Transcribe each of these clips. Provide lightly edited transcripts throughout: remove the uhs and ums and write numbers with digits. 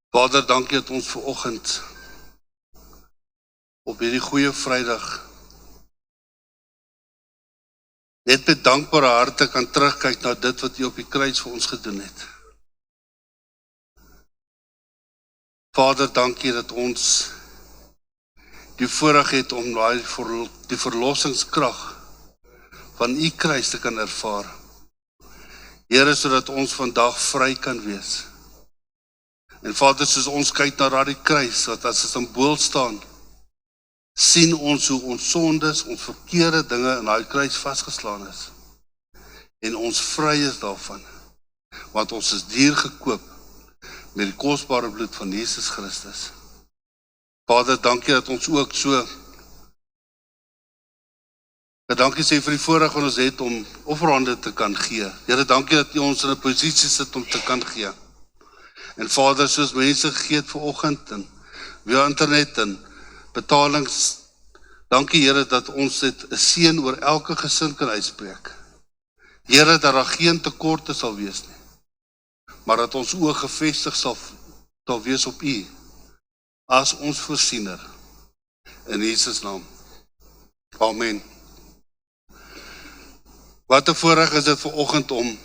Vader, dankie dat ons vanoggend op hierdie goeie Vrydag net met dankbare harte kan terugkyk na dit wat U op die kruis vir ons gedoen het. Vader, dankie dat ons die voorreg het om die verlossingskrag van U kruis te kan ervaar. Here, sodat ons vandag vry kan wees. En Vader, soos ons kyk na daardie kruis, wat as 'n simbool staan, sien ons hoe ons sondes, ons verkeerde dinge in daai kruis vasgeslaan is. En ons vry is daarvan, want ons is duur gekoop met die kosbare bloed van Jesus Christus. Vader, dankie dat ons ook so dankie sê vir die voorreg wat ons het om offerhande te kan gee. Here, dankie dat U ons in 'n posisie sit om te kan gee. En Vader, soos mense gegee het vanoggend en via internet en betalings, dankie Here dat ons dit 'n seën oor elke gesin kan uitspreek. Here, dat daar geen tekorte sal wees nie, maar dat ons oë gefestig sal wees op U as ons voorsiener. In Jesus naam. Amen. Wat 'n voorreg is dit vanoggend om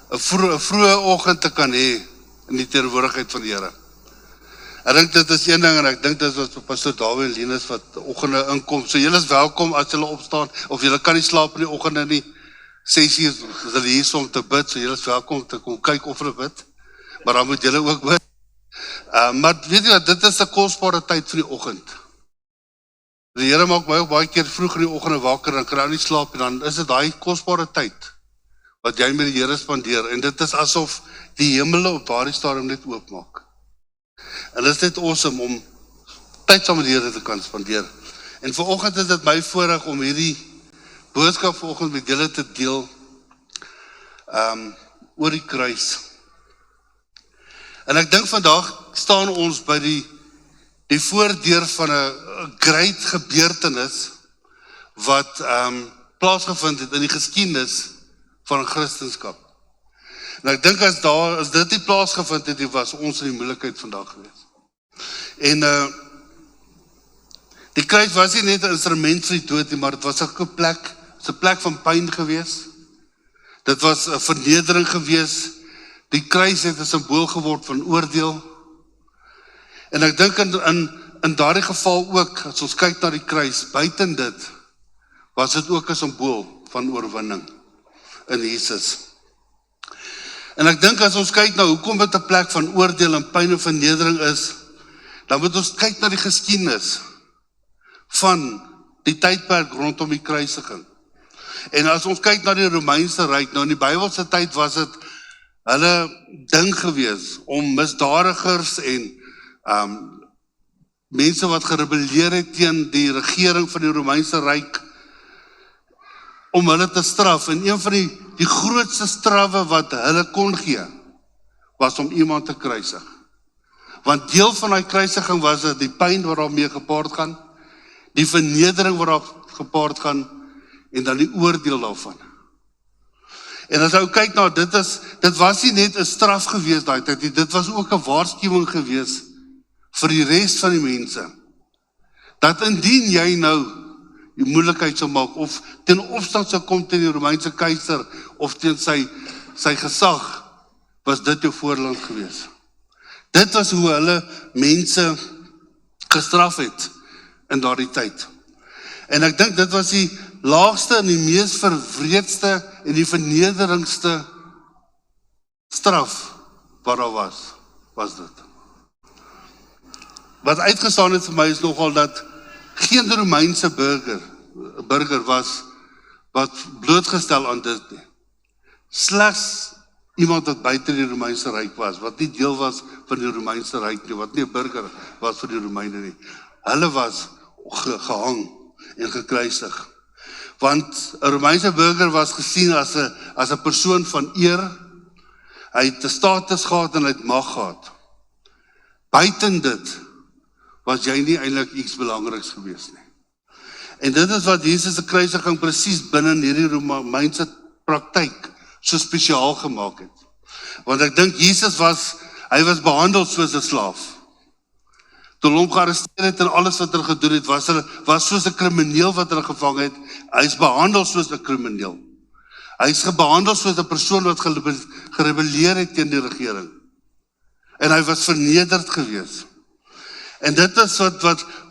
'n vroeë oggend te kan hê in die teenwoordigheid van die Here. Ek dink dit is een ding, en ek dink dit is wat Pastor Dawie en Linus wat oggende inkom. So julle is welkom as julle opstaan, of julle kan nie slaap in die oggende nie. 6:00 is hulle hier om te bid, so julle is welkom te kom kyk of hulle bid. Maar dan moet julle ook bid. Maar weet jy wat, dit is 'n kosbare tyd vir die oggend. Die Here maak my ook baie keer vroeg in die oggende wakker, dan kan ek nie slaap, en dan is dit daai kosbare tyd wat jy met die Here spandeer, en dit is asof die hemele op daardie stadium net oopmaak. En dit is net awesome om tyd saam met die Here te kan spandeer. En vanoggend is dit my voorreg om hierdie boodskap vanoggend met julle te deel oor die kruis. En ek dink vandag staan ons by die voordeur van 'n groot gebeurtenis wat plaasgevind het in die geskiedenis van Christendom. En ek dink as dit nie plaasgevind het, was ons in die moeilikheid vandag gewees. En die kruis was nie net 'n instrument vir die dood nie, maar dit was 'n plek van pyn gewees. Dit was 'n vernedering gewees. Die kruis het 'n simbool geword van oordeel. En ek dink in daardie geval ook, as ons kyk na die kruis, buiten dit, was dit ook 'n simbool van oorwinning in Jesus. En ek dink as ons kyk na hoekom dit 'n plek van oordeel en pyn en vernedering is, dan moet ons kyk na die geskiedenis van die tydperk rondom die kruisiging. En as ons kyk na die Romeinse Ryk, nou in die Bybelse tyd was dit hulle ding gewees om misdadigers en mense wat gerebelleer het teen die regering van die Romeinse Ryk, om hulle te straf. En een van die grootste strawwe wat hulle kon gee, was om iemand te kruisig. Want deel van die kruisiging was dit die pyn wat daarmee gepaard gaan, die vernedering wat daar gepaard gaan, en dan die oordeel daarvan. En as jy kyk na, dit was nie net 'n straf gewees daai tyd nie, dit was ook 'n waarskuwing gewees vir die res van die mense, dat indien jy nou die moeilikheid sou maak, of teen opstand sou kom teen die Romeinse keiser, of teen sy gesag, was dit jou voorland gewees. Dit was hoe hulle mense gestraf het in daardie tyd. En ek dink dit was die laagste en die mees verwreedste en die vernederingste straf wat daar was dit. Wat uitgestaan het vir my is nogal dat geen Romeinse burger was wat blootgestel aan dit nie. Slegs iemand wat buite die Romeinse Ryk was, wat nie deel was van die Romeinse Ryk nie, wat nie 'n burger was vir die Romeine nie. Hulle was gehang en gekruisig. Want 'n Romeinse burger was gesien as 'n persoon van eer. Hy het 'n status gehad en hy het mag gehad. Buiten dit was jy nie eintlik iets belangriks gewees nie. En dit is wat Jesus se kruisiging presies binne hierdie Romeinse praktyk so spesiaal gemaak het. Want ek dink Jesus hy was behandel soos 'n slaaf. Toe hulle hom gearresteer het en alles wat hulle gedoen het, was soos 'n krimineel wat hulle gevang het. Hy is behandel soos 'n krimineel. Hy is behandel soos 'n persoon wat gerebelleer het teen die regering. En hy was vernederd gewees. En dit is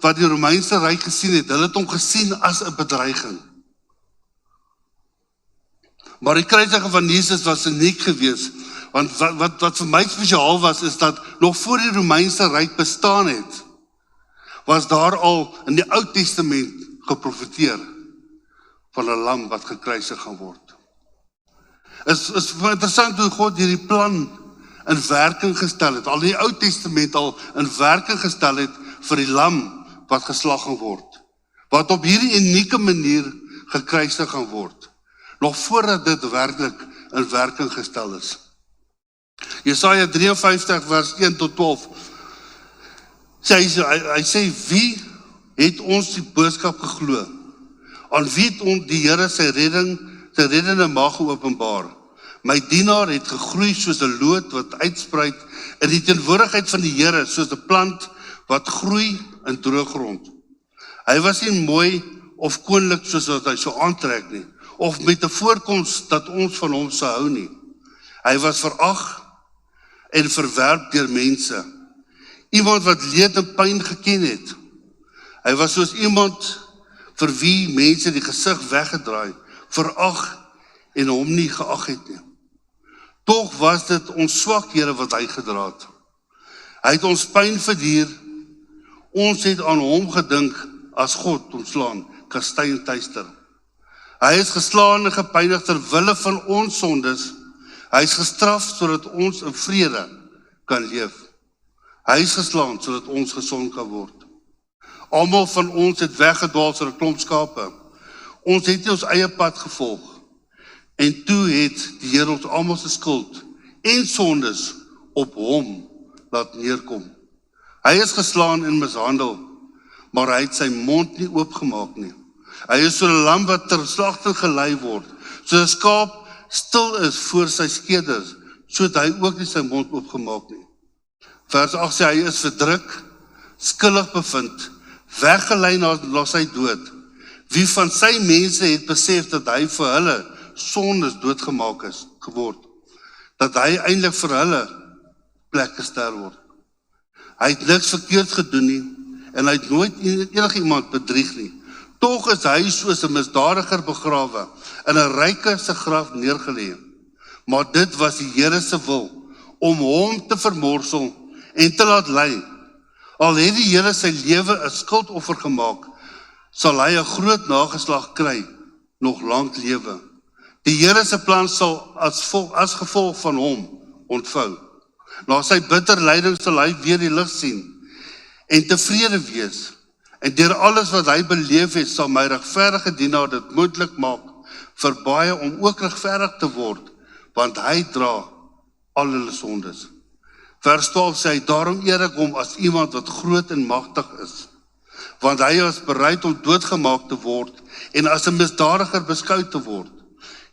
wat die Romeinse Ryk gesien het. Hulle het hom gesien as 'n bedreiging. Maar die kruisiging van Jesus was uniek gewees. Want wat vir my spesiaal was, is dat nog voor die Romeinse Ryk bestaan het, was daar al in die Ou Testament geprofeteer van 'n lam wat gekruisig gaan word. Is interessant hoe God hierdie plan in werking gestel het, al in die Ou Testament al in werking gestel het vir die lam wat geslag gaan word, wat op hierdie unieke manier gekruisig gaan word, nog voordat dit werklik in werking gestel is. Jesaja 53 vers 1 tot 12, hy sê, wie het ons die boodskap geglo? Aan wie het ons die Here sy reddende mag geopenbaar? My dienaar het gegroei soos 'n loot wat uitspruit in die teenwoordigheid van die Here, soos 'n plant wat groei in droë grond. Hy was nie mooi of koonlik soos wat hy so aantrek nie, of met 'n voorkoms dat ons van hom sou hou nie. Hy was verag en verwerp deur mense, iemand wat leed en pyn geken het. Hy was soos iemand vir wie mense die gesig weggedraai, verag en hom nie geag het nie. Tog was dit ons swakhede wat hy gedra het. Hy het ons pyn verduur, ons het aan hom gedink as God ontslaan, kastei en tuister. Hy is geslaan en gepynig ter wille van ons sondes. Hy is gestraf sodat ons in vrede kan leef. Hy is geslaan sodat ons gesond kan word. Almal van ons het weggedwaal soos 'n klomp skape. Ons het nie ons eie pad gevolg. En toe het die Here ons almal se skuld en sondes op hom laat neerkom. Hy is geslaan en mishandel, maar hy het sy mond nie oopgemaak nie. Hy is so 'n lam wat ter slagting gelei word, so 'n skaap stil is voor sy skeders, so het hy ook nie sy mond oopgemaak nie. Vers 8 sê, hy is verdruk, skuldig bevind, weggelei na sy dood. Wie van sy mense het besef dat hy vir hulle sondes doodgemaak is geword, dat hy eintlik vir hulle plek gesterf word. Hy het niks verkeerd gedoen nie, en hy het nooit enige iemand bedrieg nie. Tog is hy soos 'n misdadiger begrawe, in 'n ryke se graf neergelê. Maar dit was die Here se wil, om hom te vermorsel en te laat ly. Al het die Here sy lewe 'n skuldoffer gemaak, sal hy 'n groot nageslag kry, nog lank lewe. Die Here se plan sal as gevolg van hom ontvou. Na sy bitter lyding sal hy weer die lig sien en tevrede wees. En deur alles wat hy beleef het, sal my regverdige dienaar dit moontlik maak vir baie om ook regverdig te word, want hy dra al hulle sondes. Vers 12 sê hy, daarom eer ek hom as iemand wat groot en magtig is, want hy was bereid om doodgemaak te word en as 'n misdadiger beskou te word,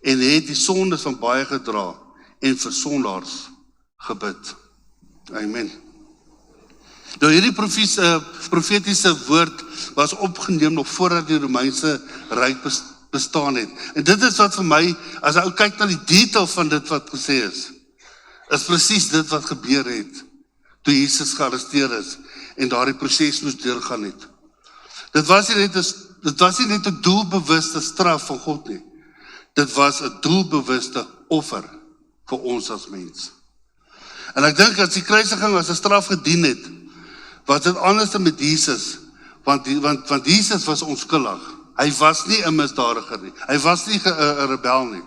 en het die sondes van baie gedra en vir sondaars gebid. Amen. Nou hierdie profetiese woord was opgeneem nog voordat die Romeinse Ryk bestaan het. En dit is wat vir my, as jy kyk na die detail van dit wat gesê is presies dit wat gebeur het toe Jesus gearresteer is en daardie proses moes deurgaan het. Dit was nie net 'n doelbewuste straf van God nie. Dit was 'n doelbewuste offer vir ons as mens. En ek dink as die kruisiging as 'n straf gedien het, was dit anders met Jesus, want Jesus was onskuldig. Hy was nie 'n misdadiger nie. Hy was nie 'n rebel nie.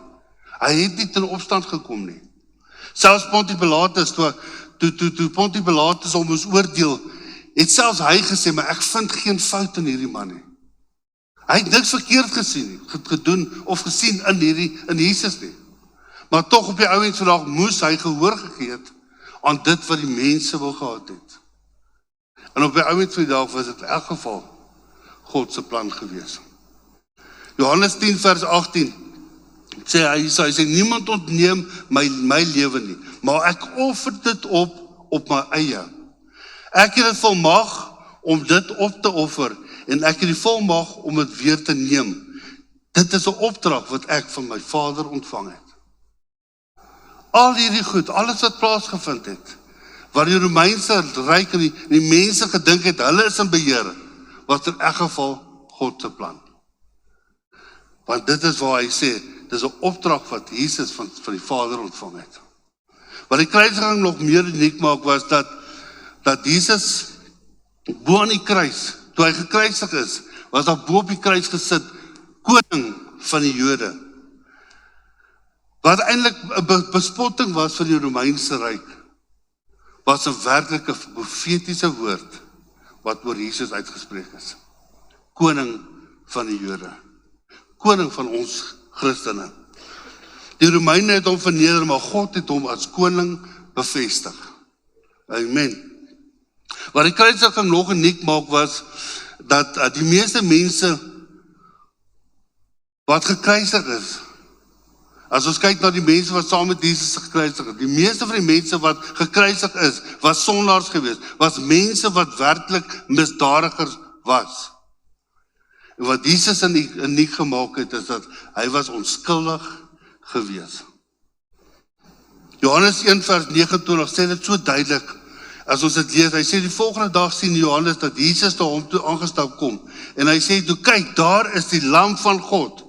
Hy het nie ten opstand gekom nie. Selfs Pontius Pilatus, toe Pontius Pilatus hom moes oordeel, het selfs hy gesê, maar ek vind geen fout in hierdie man nie. Hy het niks verkeerd gedoen of gesien in Jesus nie. Maar tog op die ouens vandag moes hy gehoor gegee het aan dit wat die mense wil gehad het. En op die ouens vandag was dit in elk geval God se plan gewees. Johannes 10 vers 18 sê hy sê niemand ontneem my lewe nie, maar ek offer dit op my eie. Ek het dit volmag om dit op te offer, en ek het die volmag om dit weer te neem. Dit is 'n opdrag wat ek van my Vader ontvang het. Al hierdie goed, alles wat plaasgevind het, waar die Romeinse ryk en die mense gedink het, hulle is in beheer, was in elk geval God se plan. Want dit is waar hy sê, dis 'n opdrag wat Jesus van die Vader ontvang het. Wat die kruisiging nog meer uniek maak, was dat Jesus bo aan die kruis, toe hy gekruisig is, was daar bo op die kruis gesit, koning van die Jode. Wat eintlik 'n bespotting was vir die Romeinse ryk, was 'n werklike profetiese woord wat oor Jesus uitgespreek is. Koning van die Jode. Koning van ons Christene. Die Romeine het hom verneder, maar God het hom as koning bevestig. Amen. Wat die kruisiging nog uniek maak, was dat die meeste mense wat gekruisig is, as ons kyk na die mense wat saam met Jesus gekruisig is, die meeste van die mense wat gekruisig is, was sondaars geweest, was mense wat werklik misdadigers was. En wat Jesus uniek gemaak het, is dat hy was onskuldig gewees. Johannes 1 vers 29 sê dit so duidelik, as ons dit lees, hy sê die volgende dag sien Johannes dat Jesus na hom toe aangestap kom, en hy sê toe, kyk, daar is die lam van God,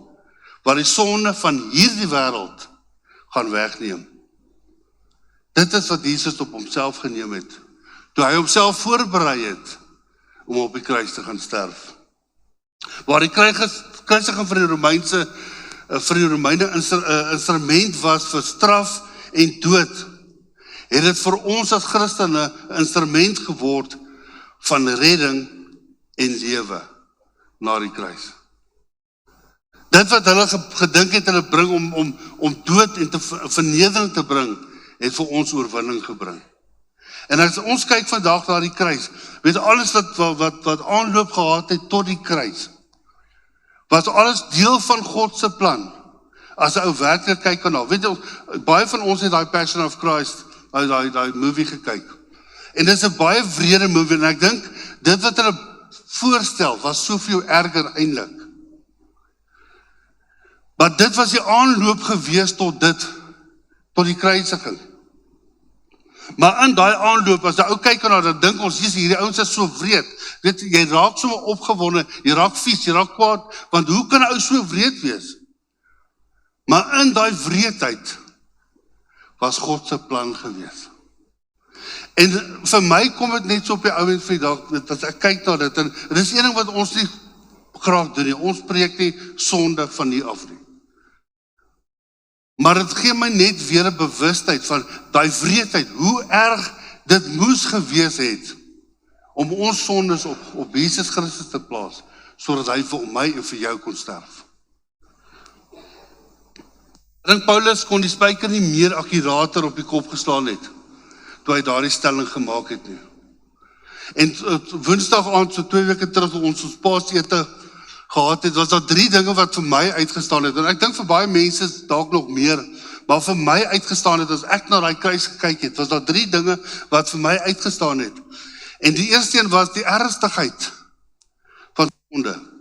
wat die sonde van hierdie wêreld gaan wegneem. Dit is wat Jesus op homself geneem het, toe hy homself voorberei het, om op die kruis te gaan sterf. Waar die kruisiging vir die Romeine instrument was vir straf en dood, het dit vir ons as Christene 'n instrument geword van redding en lewe na die kruis. Dit wat hulle gedink het hulle bring om dood en vernedering te bring, het vir ons oorwinning gebring. En as ons kyk vandag na die kruis, weet alles wat aanloop gehad het tot die kruis, was alles deel van God se plan. As 'n ou werklik kyk daarna, weet jy, baie van ons het daai Passion of Christ, daai movie gekyk. En dit is 'n baie wrede movie, en ek dink dit wat hulle voorstel was soveel erger eintlik. Maar dit was die aanloop gewees tot die kruisiging. Maar in daai aanloop, as jy ou kyk na, dan dink ons, hierdie ouens is so wreed. Weet jy, jy raak so opgewonde, jy raak vies, jy raak kwaad, want hoe kan 'n ou so wreed wees? Maar in daai wreedheid was God se plan gewees. En vir my kom dit net so op die ouend vir die dag, as ek kyk na dit, en dit is een ding wat ons nie graag doen nie, ons preek nie sonde van hier af nie. Maar dit gee my net weer 'n bewustheid van daai wreedheid, hoe erg dit moes gewees het, om ons sondes op Jesus Christus te plaas, sodat hy vir my en vir jou kon sterf. Ek dink Paulus kon die spyker nie meer akkurater op die kop geslaan het, toe hy daardie stelling gemaak het nie. En Woensdag aand, so 2 weke terug, toe ons paasete gehad het, was daar 3 dinge wat vir my uitgestaan het, en ek dink vir baie mense dalk nog meer, maar vir my uitgestaan het, as ek na daai kruis gekyk het, was daar 3 dinge wat vir my uitgestaan het. En die eerste een was die ernstigheid van sonde.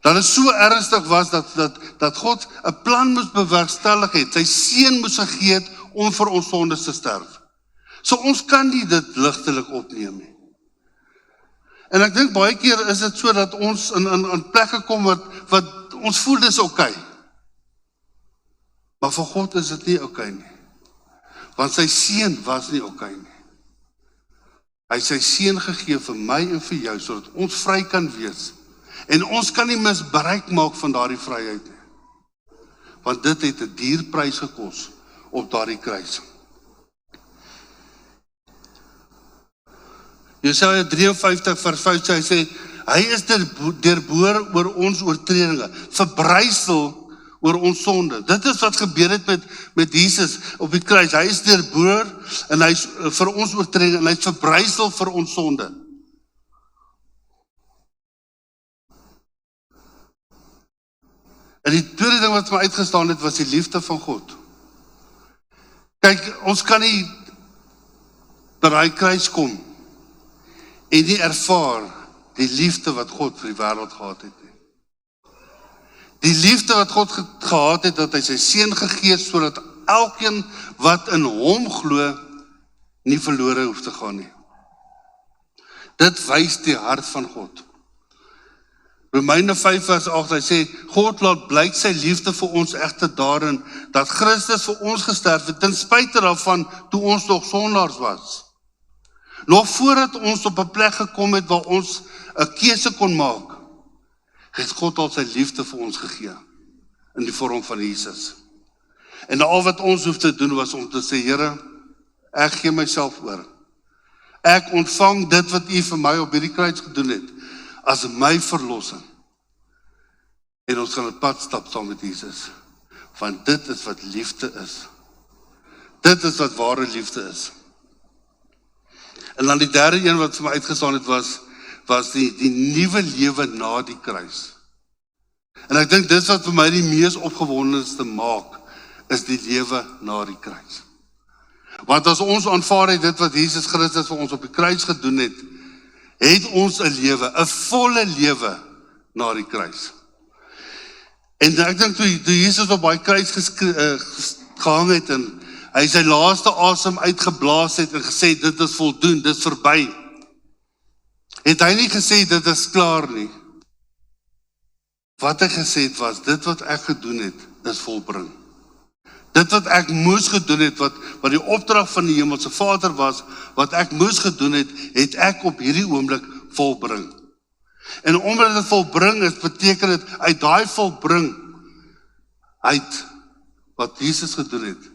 Dat het so ernstig was dat God 'n plan moes bewerkstellig het, sy seun moes gegee het om vir ons sondes te sterf. So ons kan nie dit ligtelik opneem nie. En ek dink baie keer is dit so dat ons in plekke kom wat ons voel dis okay. Maar vir God is dit nie okay nie. Want sy seun was nie okay nie. Hy het sy seun gegee vir my en vir jou, sodat ons vry kan wees. En ons kan nie misbruik maak van daardie vryheid nie. Want dit het 'n duur prys gekos op daardie kruis. Jesaja 53 vers 5 sê, hy is deurboor oor ons oortredinge, verbrysel oor ons sonde. Dit is wat gebeur het met Jesus op die kruis. Hy is deurboor en hy is vir ons oortredinge en hy is verbrysel vir ons sonde. En die tweede ding wat my uitgestaan het, was die liefde van God. Kyk, ons kan nie by daai kruis kom en nie ervaar die liefde wat God vir die wêreld gehad het nie. Die liefde wat God gehad het, dat hy sy seun gegee het, sodat elkeen wat in hom glo, nie verlore hoef te gaan nie. Dit wys die hart van God. Romeine 5 vers 8, hy sê, God laat blyk sy liefde vir ons egter daarin, dat Christus vir ons gesterf het, ten spyte daarvan, toe ons nog sondaars was. Nog voordat ons op 'n plek gekom het, waar ons 'n keuse kon maak, het God al sy liefde vir ons gegee, in die vorm van Jesus. En al wat ons hoef te doen, was om te sê, Here, ek gee myself oor. Ek ontvang dit wat U vir my op hierdie kruis gedoen het, as my verlossing. En ons gaan 'n pad stap saam met Jesus. Want dit is wat liefde is. Dit is wat ware liefde is. En dan die derde een wat vir my uitgestaan het, was die nuwe lewe na die kruis. En ek dink dit wat vir my die mees opgewondenste maak, is die lewe na die kruis. Want as ons aanvaar het dit wat Jesus Christus vir ons op die kruis gedoen het, het ons 'n lewe, 'n volle lewe na die kruis. En ek dink toe Jesus op daai kruis gehang het en hy sy laaste asem uitgeblaas het en gesê, dit is voldoen, dit is verby, het hy nie gesê, dit is klaar nie. Wat hy gesê het was, dit wat ek gedoen het, is volbring. Dit wat ek moes gedoen het, wat die opdrag van die Hemelse Vader was, wat ek moes gedoen het, het ek op hierdie oomblik volbring. En omdat dit volbring is, beteken dit, uit daai volbring, uit wat Jesus gedoen het,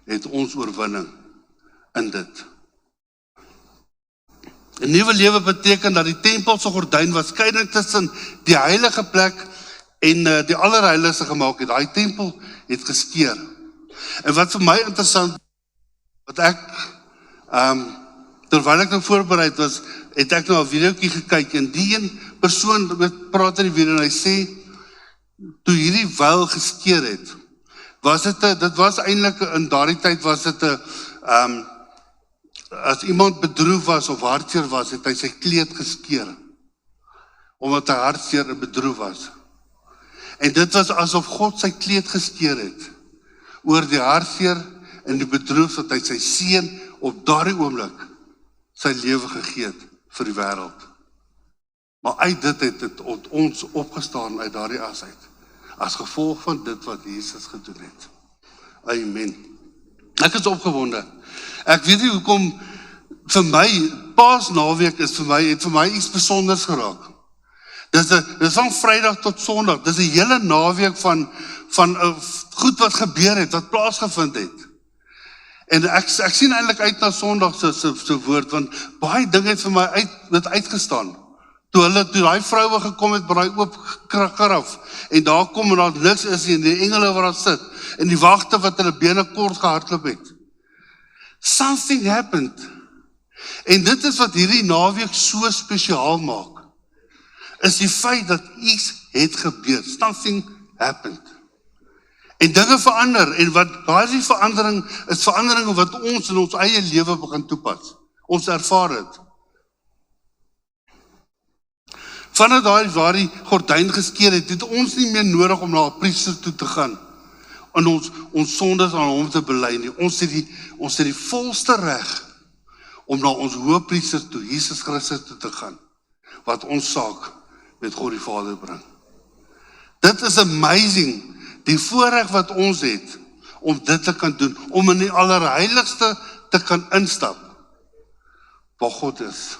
het ons oorwinning in dit. 'n Nuwe lewe beteken dat die tempelse gordyn was skeiding tussen die heilige plek en die allerheiligste gemaak het. Daai tempel het geskeur. En wat vir my interessant, wat ek, terwyl ek nou voorbereid was, het ek nou 'n videoetjie gekyk, en die een persoon praat in die video, en hy sê, toe hierdie wel geskeur het, dit was eintlik, in daardie tyd was dit as iemand bedroef was of hartseer was, het hy sy kleed geskeur, omdat hy hartseer en bedroef was. En dit was asof God sy kleed geskeur het, oor die hartseer en die bedroef, dat hy sy seun op daardie oomblik sy lewe gegee het vir die wêreld. Maar uit dit het ons opgestaan uit daardie as uit, as gevolg van dit wat Jesus gedoen het. Amen. Ek is opgewonde. Ek weet nie hoekom, vir my, Paasnaweek het vir my iets besonders geraak. Dis van Vrydag tot Sondag, dis 'n hele naweek van goed wat gebeur het, wat plaasgevind het. En ek sien eintlik uit na Sondag se woord, want baie dinge het vir my uitgestaan. Toe daai vroue gekom het by daai oop graf, en daar kom en daar niks is nie, en die engele wat daar sit, en die wagte wat hulle bene kort gehardloop het. Something happened. En dit is wat hierdie naweek so spesiaal maak, is die feit dat iets het gebeur. Something happened. En dinge verander, en wat daai verandering is veranderinge wat ons in ons eie lewe begin toepas. Ons ervaar dit. Vanaf waar die gordyn geskeur het ons nie meer nodig om na 'n priester toe te gaan en ons sondes aan hom te bely nie. Ons het die volste reg om na ons hoëpriester toe, Jesus Christus toe te gaan, wat ons saak met God die Vader bring. Dit is amazing, die voorreg wat ons het, om dit te kan doen, om in die allerheiligste te kan instap, waar God is.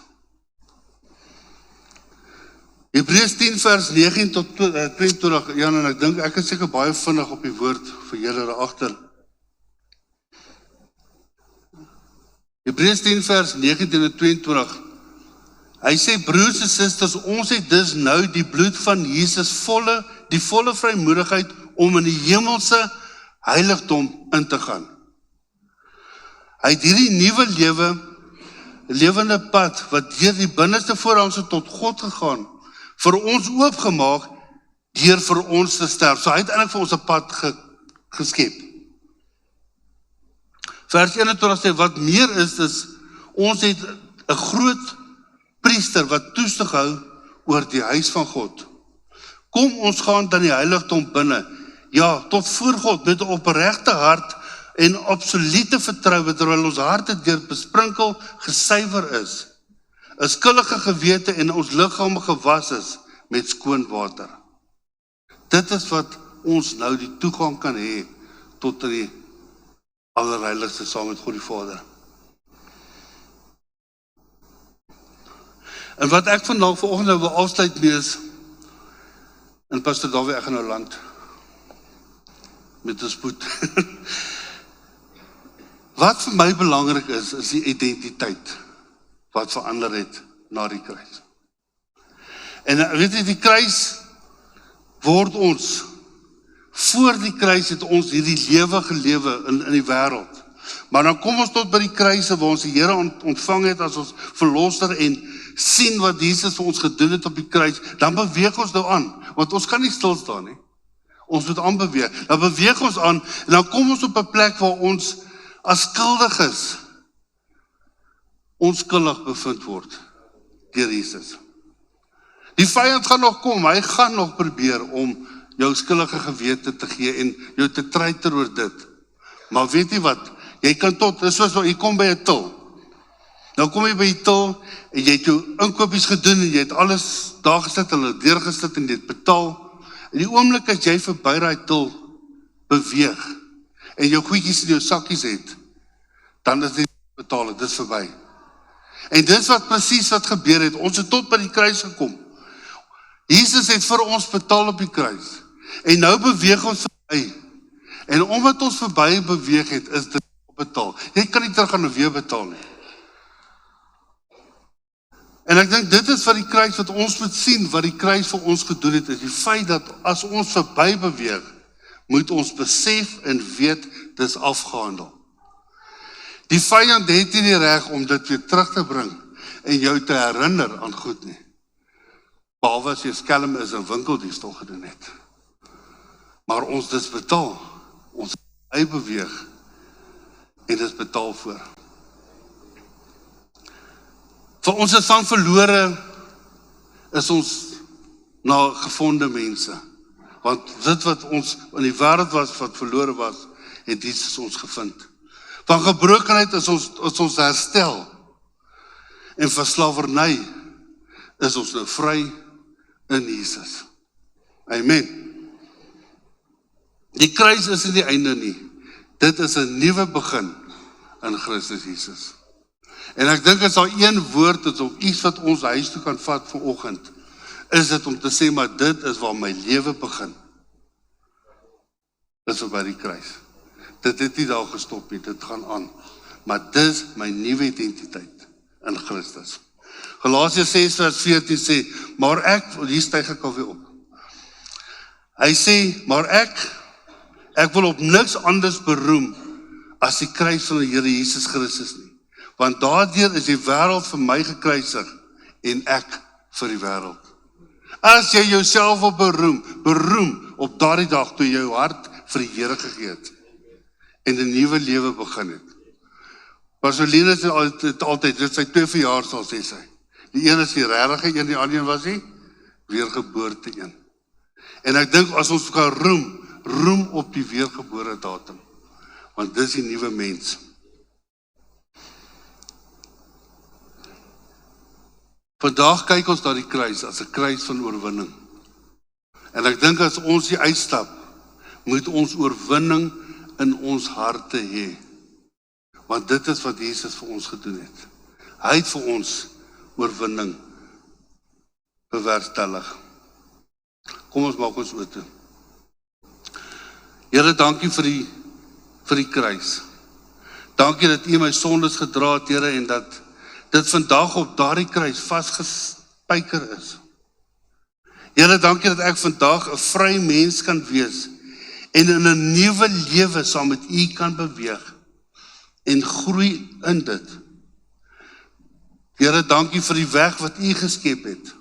Hebreërs 10 vers 19 tot 22, Jan, en ek dink, ek is seker baie vinnig op die woord vir julle daar agter. Hebreërs 10 vers 19 en 22, hy sê, broers en susters, ons het dus nou die bloed van Jesus die volle vrymoedigheid om in die hemelse heiligdom in te gaan. Hy het hierdie nuwe lewende pad, wat deur die binneste voorhangsel tot God gegaan, vir ons oopgemaak, deur vir ons te sterf. So hy het eintlik vir ons 'n pad geskep. Vers 21 sê, wat meer is, ons het 'n groot priester wat toesig hou oor die huis van God. Kom, ons gaan dan die heiligdom binne, ja, tot voor God, met 'n opregte hart en absolute vertroue, terwyl ons harte deur besprinkel gesuiwer is, 'n skuldige gewete en ons liggame gewas is met skoon water. Dit is wat ons nou die toegang kan hê tot die allerheiligste saam met God die Vader. En wat ek vandag vanoggend nou wil afsluit mee is, en Pastor Dawie, ek gaan nou land met 'n spoed. Wat vir my belangrik is die identiteit wat verander het na die kruis. En weet jy, die kruis word ons, voor die kruis het ons hierdie lewe gelewe in die wêreld. Maar dan kom ons tot by die kruise waar ons die Here ontvang het as ons verlosser en sien wat Jesus vir ons gedoen het op die kruis, dan beweeg ons nou aan, want ons kan nie stil staan nie. Ons moet aanbeweeg. Dan beweeg ons aan en dan kom ons op 'n plek waar ons as skuldiges onskuldig bevind word deur Jesus. Die vyand gaan nog kom, hy gaan nog probeer om jou skuldige gewete te gee en jou te treiter oor dit. Maar weet jy wat? Jy kan tot, dis soos jy kom by 'n til. Nou kom jy by die til en jy het jou inkopies gedoen en jy het alles daar gesit en hulle deurgesit en jy het betaal. En die oomblik as jy verby daai til beweeg en jou goedjies in jou sakkies het, dan is dit betaal, dit is verby. En dis wat presies wat gebeur het. Ons het tot by die kruis gekom. Jesus het vir ons betaal op die kruis. En nou beweeg ons verby. En omdat ons verby beweeg het, is dit betaal. Jy kan nie terug gaan en weer betaal nie. En ek dink dit is wat die kruis wat ons moet sien, wat die kruis vir ons gedoen het, is die feit dat as ons verby beweeg, moet ons besef en weet, dis afgehandel. Die vyand het nie die reg om dit weer terug te bring en jou te herinner aan goed nie. Behalwe as jy skelm is en winkeldiefstal gedoen het. Maar ons dis betaal. Ons beweeg en dis betaal voor. Vir ons is van verlore is ons na gevonde mense. Want dit wat ons in die wêreld was, wat verlore was, het Jesus ons gevind. Van gebrokenheid is ons herstel. En van slawerny is ons nou vry in Jesus. Amen. Die kruis is nie die einde nie. Dit is 'n nuwe begin in Christus Jesus. En ek dink as daar een woord is of iets wat ons huis toe kan vat vanoggend, is dit om te sê, maar dit is waar my lewe begin. Dit is by die kruis. Dit het nie daar gestop nie, dit gaan aan. Maar dis my nuwe identiteit in Christus. Galasiërs 6:14 sê, maar ek, hier styg ek alweer op. Hy sê, maar ek wil op niks anders beroem as die kruis van die Here Jesus Christus nie. Want daardeur is die wêreld vir my gekruisig en ek vir die wêreld. As jy jouself wil beroem op daardie dag toe jy jou hart vir die Here gegee het en 'n nuwe lewe begin het. Pasolina sê altyd, dit sy 2 verjaarsdae sê sy. Die een is die regte een, die ander een was die weergeboorte een. En ek dink as ons kan roem op die weergebore datum, want dis die nuwe mens. Vandag kyk ons na die kruis as 'n kruis van oorwinning. En ek dink as ons die uitstap, moet ons oorwinning in ons harte hê. Want dit is wat Jesus vir ons gedoen het. Hy het vir ons oorwinning bewerkstellig. Kom ons maak ons oortoe. Here, dankie vir die kruis. Dankie dat U my sondes gedra het, Here, en dat dit vandag op daardie kruis vasgespijker is. Here, dankie dat ek vandag 'n vry mens kan wees en in 'n nuwe lewe saam met U kan beweeg en groei in dit. Here, dankie vir die weg wat U geskep het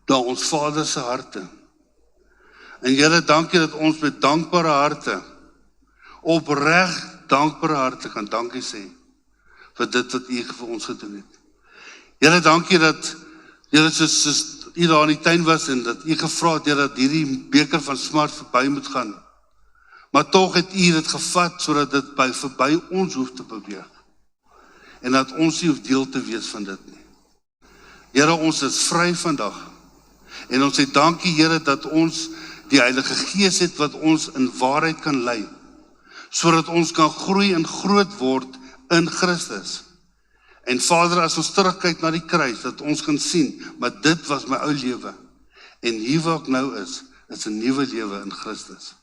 na ons Vader se harte. En Here, dankie dat ons met dankbare harte opreg dankbare harte kan dankie sê vir dit wat U vir ons gedoen het. Here, dankie dat Here soos U daar in die tuin was en dat U gevra het, Here, dat hierdie beker van smart verby moet gaan. Maar tog het U dit gevat sodat dit verby ons hoef te beweeg. En dat ons nie hoef deel te wees van dit nie. Here, ons is vry vandag. En ons sê dankie, Here, dat ons die Heilige Gees het wat ons in waarheid kan lei, sodat ons kan groei en groot word in Christus. En Vader, as ons terugkyk na die kruis, dat ons kan sien, maar dit was my ou lewe. En hier waar ek nou is 'n nuwe lewe in Christus.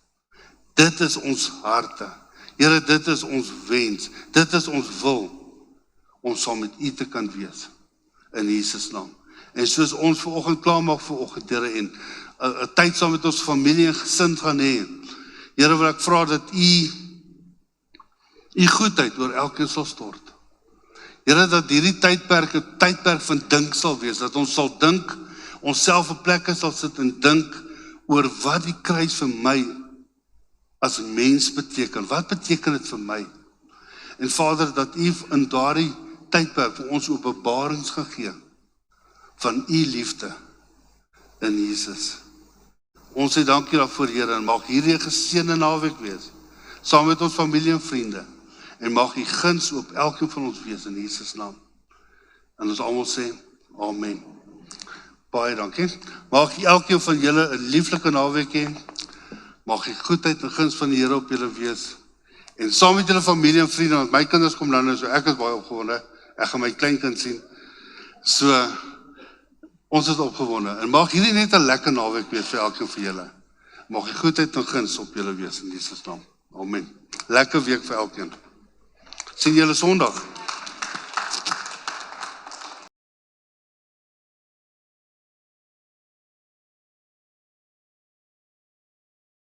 Dit is ons harte. Here, dit is ons wens. Dit is ons wil, om saam met U te kan wees. In Jesus naam. En soos ons vanoggend klaarmaak vanoggend, Here, en 'n tyd saam met ons familie en gesin gaan hê. Here, wil ek vra dat U goedheid oor elkeen sal stort. Here, dat hierdie tydperk 'n tydperk van dink sal wees, dat ons sal dink, onsself op plekke sal sit en dink oor wat die kruis vir my as mens beteken. Wat beteken dit vir my? En Vader, dat U in daardie tydperk vir ons openbarings gaan gee van U liefde in Jesus. Ons sê dankie daarvoor, Here, en mag hierdie 'n geseënde naweek wees, saam met ons familie en vriende, en mag U guns op elkeen van ons wees in Jesus naam. En ons almal sê, amen. Baie dankie. Mag elkeen van julle 'n lieflike naweek hê. Mag die goedheid en guns van die Here op julle wees. En saam met julle familie en vriende, want my kinders kom nou, so ek is baie opgewonde. Ek gaan my kleinkind sien. So, ons is opgewonde. En mag hierdie net 'n lekker naweek wees vir elkeen van julle. Mag die goedheid en guns op julle wees in Jesus naam. Amen. Lekker week vir elkeen. Sien julle Sondag.